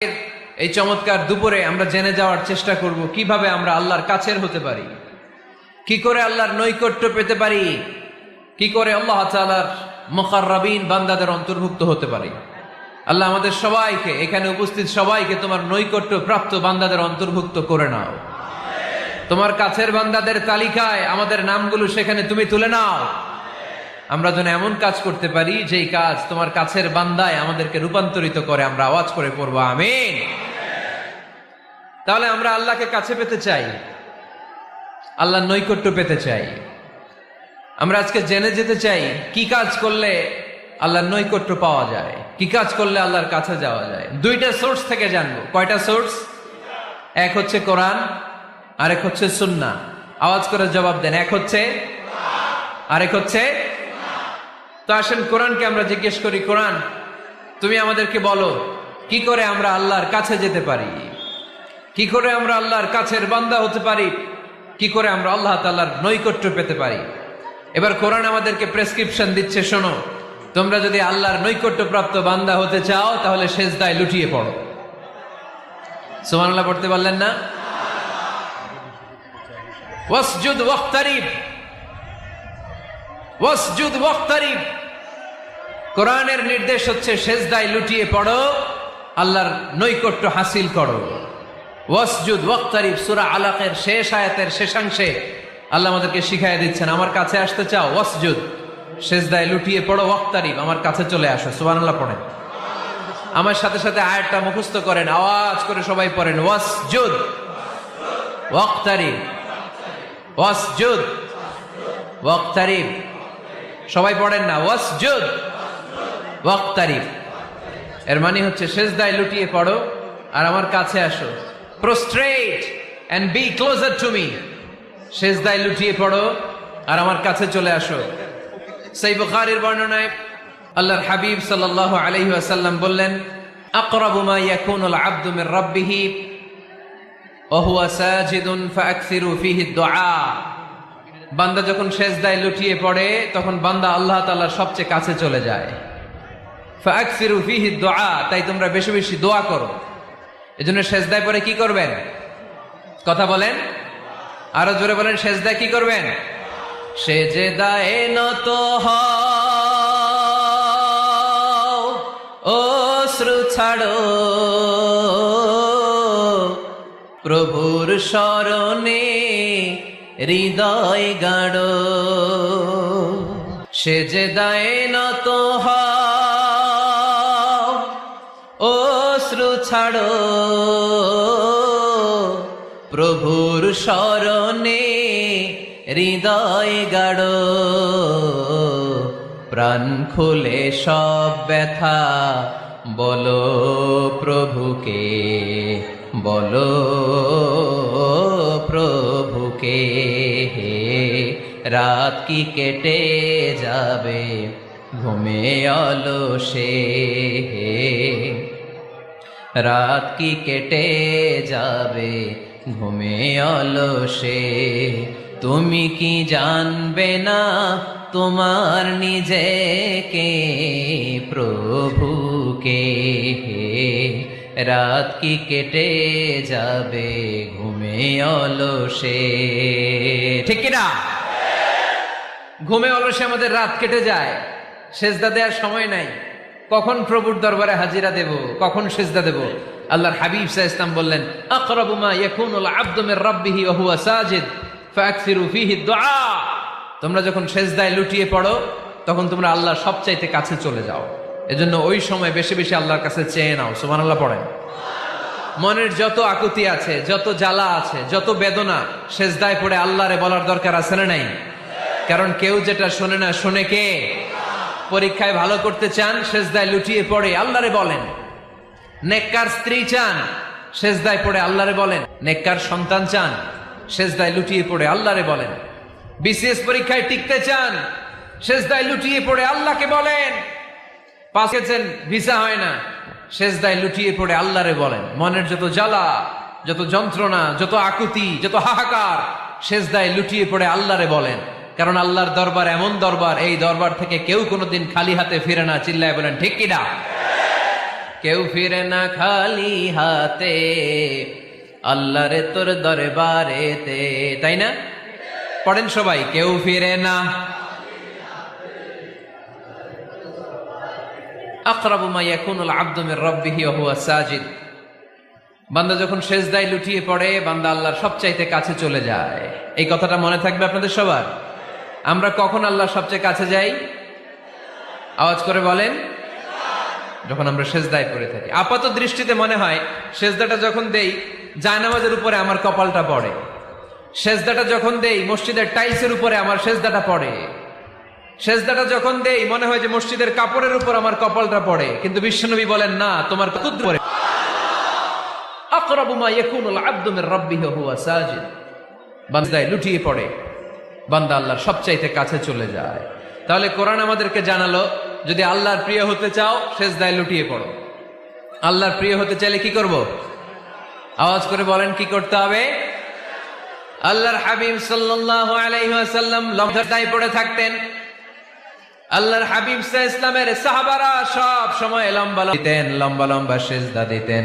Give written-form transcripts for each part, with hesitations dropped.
এই চমৎকার দুপুরে আমরা জেনে যাওয়ার চেষ্টা করব কিভাবে আমরা আল্লাহর কাছের হতে পারি, কি করে আল্লাহর নৈকট্য পেতে পারি, কি করে আল্লাহ তাআলার মুকাররাবিন বান্দাদের অন্তর্ভুক্ত হতে পারি। আল্লাহ আমাদের সবাইকে, এখানে উপস্থিত সবাইকে তোমার নৈকট্য প্রাপ্ত বান্দাদের অন্তর্ভুক্ত করে নাও। তোমার কাছের বান্দাদের তালিকায় আমাদের নামগুলো সেখানে তুমি তুলে নাও। আমরা যেন এমন কাজ করতে পারি যেই কাজ তোমার কাছের বান্দায় আমাদেরকে রূপান্তরিত করে। আমরা আওয়াজ করে পড়বো আমিন। তাহলে আমরা আল্লাহকে কাছে পেতে চাই, আল্লাহর নৈকট্য পেতে চাই। আমরা আজকে জেনে যেতে চাই কি কাজ করলে আল্লাহর নৈকট্য পাওয়া যায়, কি কাজ করলে আল্লাহর কাছে যাওয়া যায়। দুইটা সোর্স থেকে জানবো। কয়টা সোর্স? এক হচ্ছে কোরআন, আরেক হচ্ছে সুন্নাহ। আওয়াজ করে জবাব দেন। এক হচ্ছে, আরেক হচ্ছে। তো আসেন কোরআনকে আমরা জিজ্ঞেস করি, কোরআন তুমি আমাদেরকে বলো কি করে আমরা আল্লাহর কাছে যেতে পারি, কি করে আমরা আল্লাহর কাছের বান্দা হতে পারি, কি করে আমরা আল্লাহ তাআলার নৈকট্য পেতে পারি। এবার কোরআন আমাদেরকে প্রেসক্রিপশন দিচ্ছে, শোনো, তোমরা যদি আল্লাহর নৈকট্য প্রাপ্ত বান্দা হতে চাও তাহলে সেজদায় লুটিয়ে পড়ো। সুবহানাল্লাহ পড়তে পারলেন না? ওয়াসজুদ ওয়াক্তারিব, ওয়াসজুদ ওয়াক্তারিব। কোরআনের নির্দেশ হচ্ছে সেজদায় লুটিয়ে পড়ো, আল্লাহর নৈকট্য হাসিল করো। ওয়াসজুদ ওয়াক্তারিব সূরা আলাকের শেষ আয়াতের শেষাংশে আল্লাহ আমাদেরকে শিখাইয়া দিচ্ছেন, আমার কাছে আসতে চাও, ওয়াসজুদ, সেজদায় লুটিয়ে পড়ো, ওয়াক্তারিব, আমার কাছে চলে আসো। সুবহানাল্লাহ পড়েন। আমার সাথে সাথে আয়াতটা মুখস্থ করেন, আওয়াজ করে সবাই পড়েন, ওয়াসজুদ ওয়াক্তারিব, ওয়াসজুদ ওয়াক্তারিব। সবাই পড়েন না, ওয়াসজুদ ওয়াক্তারিব। এর মানে হচ্ছে সেজদায় লুটিয়ে পড়ো আর আমার কাছে আসো। Prostrate and be closer to me. সেজদায় লুটিয়ে পড়ো আর আমার কাছে চলে আসো। সহিহ বুখারীর বর্ণনায় আল্লাহর হাবিব সাল্লাল্লাহু আলাইহি ওয়াসাল্লাম বললেন, আকরাবু মা ইয়াকুনুল আবদু মির রাব্বিহি ওয়া হুয়া সাজিদুন ফাআকসিরু ফীহি দুআ। বান্দা যখন সেজদায় লুটিয়ে পড়ে তখন বান্দা আল্লাহ তাআলার সবচেয়ে কাছে চলে যায়। ফাআকসিরু ফীহি দুআ, তাই তোমরা বেশি বেশি দোয়া করো। এজন্য সেজদায় পড়ে কি করবেন? কথা বলেন, আরো জোরে বলেন, সেজদায় কি করবেন? সেজদায় নত হও, অশ্রু ছাড়ো, প্রভুর শরণে হৃদয় গাড়ো। সেজদায় নত হও, অশ্রু ছাড়ো, প্রভুর শরণে হৃদয় গাড়ো। প্রাণ খুলে সব ব্যথা বলো প্রভুকে, বলো প্রভুকে। রাত কি কেটে যাবে ঘুমে অলসে, রাত কি কেটে যাবে ঘুমে অলসে। তুমি কি জানবে না তোমার নিজেকে প্রভুকে, রাত কি কেটে যাবে ঘুমে অলসে। ঠিক কিনা? ঘুমে অলসে আমাদের রাত কেটে যায়, সেজদা দেওয়ার সময় নাই। কখন প্রভুর দরবারে হাজিরা দেব, কখন সেজদা দেব? আল্লাহর হাবিব সাল্লাল্লাহু আলাইহি ওয়াসাল্লাম বললেন, আকরাবু মা ইয়াকুনুল আবদু মির রাব্বিহি ওয়া হুয়া সাজিদ ফাআকসিরু ফীহি দুআ। তোমরা যখন সেজদায় লুটিয়ে পড়ো তখন তোমরা আল্লাহর সবচাইতে কাছে চলে যাও। এজন্য ওই সময় বেশি বেশি আল্লাহর কাছে চেয়ে নাও। সুবহানাল্লাহ পড়েন। মনের যত আকুতি আছে, যত জ্বালা আছে, যত বেদনা, সেজদায় পড়ে আল্লাহরে বলার দরকার আছে না নাই? কারণ কেউ যেটা শোনে না, শোনে কে? পরীক্ষায় ভালো করতে চান, সেজদায় লুটিয়ে পড়ে আল্লাহরে বলেন। নেককার স্ত্রী চান, সেজদায় পড়ে আল্লাহরে বলেন। নেককার সন্তান চান, সেজদায় লুটিয়ে পড়ে আল্লাহরে বলেন। বিসিএস পরীক্ষায় টিকতে চান, সেজদায় লুটিয়ে পড়ে আল্লাহকে বলেন। পাস করেছেন, ভিসা হয় না, সেজদায় লুটিয়ে পড়ে আল্লাহরে বলেন। মনের যত জ্বালা, যত যন্ত্রণা, যত আকুতি, যত হাহাকার, সেজদায় লুটিয়ে পড়ে আল্লাহরে বলেন। কারণ আল্লাহর দরবার এমন দরবার, এই দরবার থেকে কেউ কোনোদিন খালি হাতে ফিরে না। চিল্লায় বলেন ঠিক কিনা? কেউ ফিরে না খালি হাতে, আল্লাহরে তোর দরবারেতে, তাই না? পড়েন সবাই, কেউ ফিরে না। আকরাবু মা ইয়াকুনুল আবদু মির রাব্বিহি ওয়া হুয়া সাজিদ। বান্দা যখন সেজদায় লুটিয়ে পড়ে, বান্দা আল্লাহর সবচাইতে কাছে চলে যায়। এই কথাটা মনে থাকবে আপনাদের সবার। আমরা কখন আল্লাহর সবচেয়ে কাছে যাই? আওয়াজ করে বলেন, যখন আমরা সেজদায় পড়ে থাকি। আপাত দৃষ্টিতে মনে হয় সেজদাটা যখন দেই জায়নামাজের উপরে আমার কপালটা পড়ে, সেজদাটা যখন দেই মসজিদের টাইলসের উপরে আমার সেজদাটা পড়ে, সেজদাটা যখন দেই মনে হয় যে মসজিদের কাপড়ের উপর আমার কপালটা পড়ে। কিন্তু বিশ্বনবী বলেন না, তোমার কুদ্র পড়ে। আকরাবু মা ইয়াকুনুল আবদু মির রাব্বিহি ওয়া হুয়া সাজিদ। বান্দায় লুটিয়ে পড়ে, বান্দা আল্লাহর সবচাইতে কাছে চলে যায়। তাহলে কোরআন আমাদেরকে জানালো, যদি আল্লাহর প্রিয় হতে চাও সেজদায় লুটিয়ে পড়ো। আল্লাহর প্রিয় হতে চাইলে কি করব? আওয়াজ করে বলেন, কি করতে হবে? আল্লাহর হাবিব সাল্লাল্লাহু আলাইহি ওয়াসাল্লাম লম্বায় পড়ে থাকতেন। আল্লাহর হাবিব সাল্লাল্লাহু আলাইহি ওয়াসাল্লামের সাহাবারা সব সময় লম্বা লম্বা সেজদা দিতেন।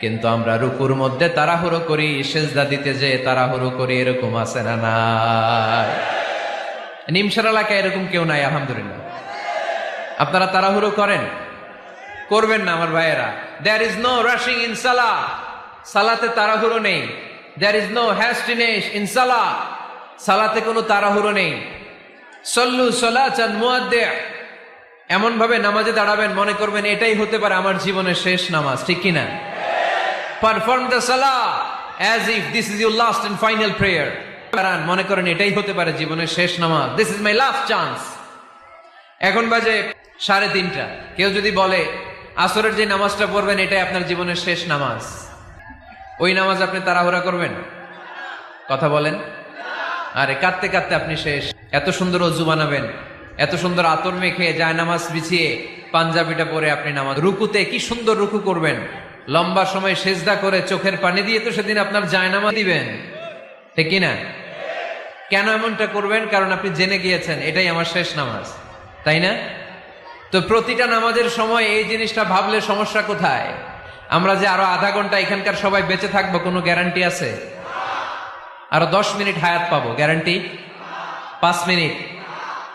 কিন্তু আমরা রুকুর মধ্যে তাড়াহুড়ো করি, সেজদা দিতে যে তাড়াহুড়ো করি, এরকম আছে না নাই? নিমসার এলাকায় এরকম কেউ নাই আলহামদুলিল্লাহ। আপনারা তাড়াহুড়ো করেন? করবেন না আমার ভাইয়েরা। There is no rushing in সালাহ। সালাতে তাড়াহুড়ো নেই। There is no hastiness in সালাহ। সালাতে কোনো তাড়াহুড়ো নেই। সল্লু সালাতান মুআদ্দিআ। এমন ভাবে নামাজে দাঁড়াবেন মনে করবেন এটাই হতে পারে আমার জীবনের শেষ নামাজ, ঠিক কি না? পারফর্ম দ্য সালাহ as if this is your last and final prayer. মনে করেন এটাই হতে পারে জীবনের শেষ নামাজ, this is my last chance. এখন বাজে 3:30। কেউ যদি বলে আসরের যে নামাজটা পড়বেন এটাই আপনার জীবনের শেষ নামাজ, ওই নামাজ আপনি তাড়াহুড়া করবেন? কথা বলেন। আরে কাঁদতে কাঁদতে আপনি শেষ। এত সুন্দর অজু বানাবেন, এত সুন্দর আতর মেখে জায়নামাজ বিছিয়ে পাঞ্জাবিটা পরে আপনি নামাজ, রুকুতে কি সুন্দর রুকু করবেন, লম্বা সময় সেজদা করে চোখের পানি দিয়ে তো সেদিন আপনার জায়নামাজ দিবেন, ঠিক কিনা? কেন এমনটা করবেন? কারণ আপনি জেনে গিয়েছেন এটাই আমার শেষ নামাজ, তাই না? তো প্রতিটা নামাজের সময় এই জিনিসটা ভাবলে সমস্যা কোথায়? আমরা যে আরো আধা ঘন্টা এখানকার সবাই বেঁচে থাকবো কোনো গ্যারান্টি আছে? আরো 10 মিনিট হায়াত পাবো, গ্যারান্টি? 5 মিনিট,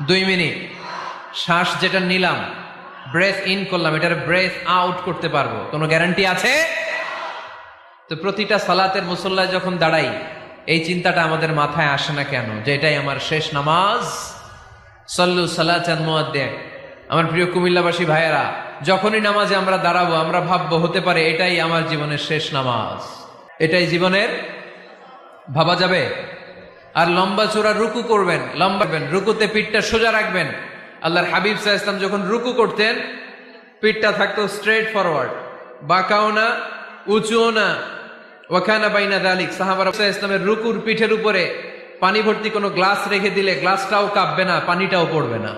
2 মিনিট, শ্বাস যেটা নিলাম, ব্রেথ ইন করলাম, এটার ব্রেথ আউট করতে পারবো, কোনো গ্যারান্টি আছে? তো প্রতিটা সালাতের মুসল্লায় যখন দাঁড়াই এই চিন্তাটা আমাদের মাথায় আসে না কেন যে এটাই আমার শেষ নামাজ? সল্লু সালাতান মুআদ্দিআ। আমার প্রিয় কুমিল্লাবাসী ভাইয়েরা, যখনই নামাজে আমরা দাঁড়াবো আমরা ভাববো হতে পারে এটাই আমার জীবনের শেষ নামাজ, এটাই জীবনের, ভাবা যাবে? আর লম্বা চূড়া রুকু করবেন, রুকুতে পিঠটা সোজা রাখবেন। আল্লাহর হাবিব সাল্লাল্লাহু আলাইহি ওয়াসাল্লাম যখন রুকু করতেন পিঠটা থাকতো স্ট্রেট ফরওয়ার্ড, বাঁকাও না উঁচুও না, ওয়াকানা বাইনা যালিক। সাহাবারা সাল্লাল্লাহু আলাইহি ওয়াসাল্লামের রুকুর পিঠের উপরে পানি ভর্তি কোনো গ্লাস রেখে দিলে গ্লাসটাও কাঁপবে না, পানিটাও পড়বে না।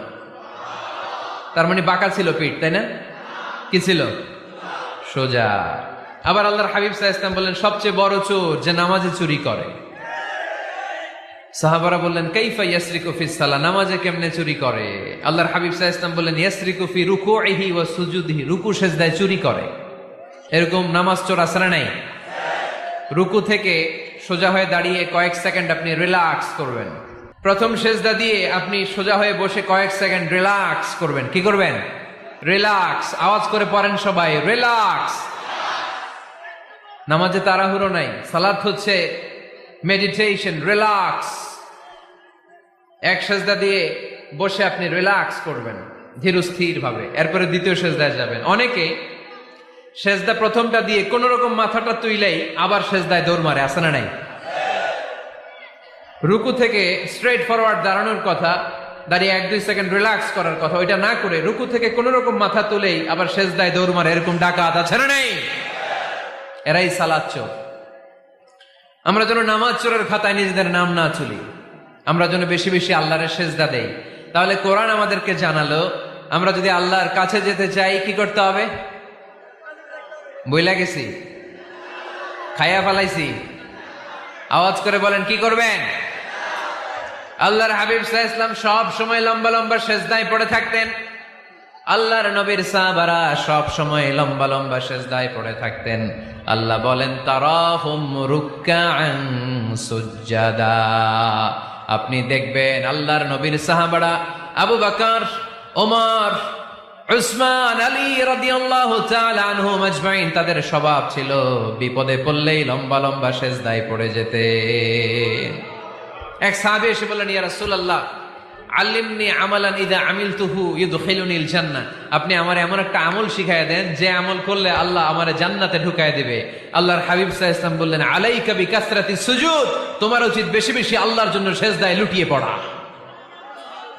তার মানে বাঁকা ছিল পিঠ, তাই না? কি ছিল? সোজা। আবার আল্লাহর হাবিব সাল্লাল্লাহু আলাইহি ওয়াসাল্লাম বললেন সবচেয়ে বড় চোর যে নামাজে চুরি করে। সাহাবারা বললেন কাইফা ইয়াসরিকু ফিস সালাহ, নামাজে কেমনে চুরি করে? আল্লাহর হাবিব সাল্লাল্লাহু আলাইহি ওয়াসাল্লাম বললেন ইয়াসরিকু ফি রুকুইহি ওয়া সুজুদিহি, রুকু সেজদায় চুরি করে। এরকম নামাজ চোর আছে না নাই? রুকু থেকে সোজা হয়ে দাঁড়িয়ে কয়েক সেকেন্ড আপনি রিল্যাক্স করবেন। প্রথম সেজদা দিয়ে আপনি সোজা হয়ে বসে কয়েক সেকেন্ড রিল্যাক্স করবেন। কি করবেন? রিল্যাক্স। আওয়াজ করে পড়েন সবাই, রিল্যাক্স। নামাজে তাড়াহুড়ো নাই, সালাত হচ্ছে মেডিটেশন, রিল্যাক্স। এক সেজদা দিয়ে বসে আপনি রিল্যাক্স করবেন ধীর স্থির ভাবে, এরপরে দ্বিতীয় সেজদায় যাবেন। অনেকে সেজদা প্রথমটা দিয়ে কোন রকম মাথাটা তুইলেই আবার সেজদায় দৌড় মারে, আছে না নাই? রুকু থেকে স্ট্রেট ফরওয়ার্ড দাঁড়ানোর কথা, দাঁড়িয়ে 1-2 সেকেন্ড রিল্যাক্স করার কথা, ওইটা না করে রুকু থেকে কোন রকম মাথা তুলেই আবার সেজদায় দৌড় মারে, এরকম ডাকাত আছে না নাই? এরাই সালাত চোর। আমরা যেন নামাজ চোরের খাতায় নিজেদের নাম না তুলি, আমরা যেন বেশি বেশি আল্লাহর সেজদা দেই। তাহলে কোরআন আমাদেরকে জানালো আমরা যদি আল্লাহর কাছে যেতে চাই কি করতে হবে? বইলা গেছি, খাইয়া ফেলাইছি? আওয়াজ করে বলেন কি করবেন? আল্লাহর হাবিব সাল্লাল্লাহু আলাইহি ওয়াসাল্লাম সব সময় লম্বা লম্বা সেজদায় পড়ে থাকতেন। আল্লাহর নবীর সাহাবারা সব সময় লম্বা লম্বা সেজদায় পড়ে থাকতেন। আল্লাহ বলেন তারাহুম রুকআন সুজদা। আপনি দেখবেন আল্লাহর নবীর সাহাবারা আবু বকর, ওমর, উসমান, আলী রাদিয়াল্লাহু তাআলা আনহুম আজমাইন, তাদের স্বভাব ছিল বিপদে পড়লেই লম্বা লম্বা সেজদায় পড়ে যেতে। এক সাহাবী এসে বললেন, ইয়া রাসূলুল্লাহ আল্লিমনি আমালান ইযা আমিলতুহু ইউদখিলুনিল জান্নাহ। আপনি আমার এমন একটা আমল শিখায় দেন যে আমল করলে আল্লাহ আমারে জান্নাতে ঢুকায় দিবে। আল্লাহর হাবিব সাল্লাল্লাহু আলাইহি ওয়াসাল্লাম বললেন, আলাইকা বিকাসরাতিস সুজুদ। তোমার উচিত বেশি বেশি আল্লাহর জন্য সেজদায় লুটিয়ে পড়া।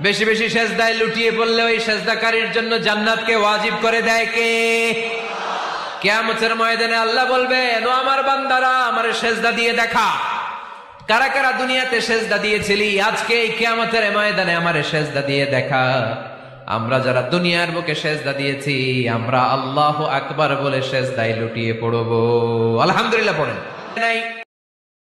বেশি বেশি সেজদায় লুটিয়ে পড়লে ওই সেজদাকারীর জন্য জান্নাতকে ওয়াজিব করে দেয় কে? কিয়ামতের ময়দানে আল্লাহ বলবেন, ও আমার বান্দারা আমারে সেজদা দিয়ে দেখা। কারা কারা দুনিয়াতে সেজদা দিয়েছিলি, আজকে এই কিয়ামতের ময়দানে আমারে সেজদা দিয়ে দেখা। আমরা যারা দুনিয়ার বুকে সেজদা দিয়েছি, আমরা আল্লাহু আকবার বলে সেজদায় লুটিয়ে পড়ব। আলহামদুলিল্লাহ পড়েন নাই।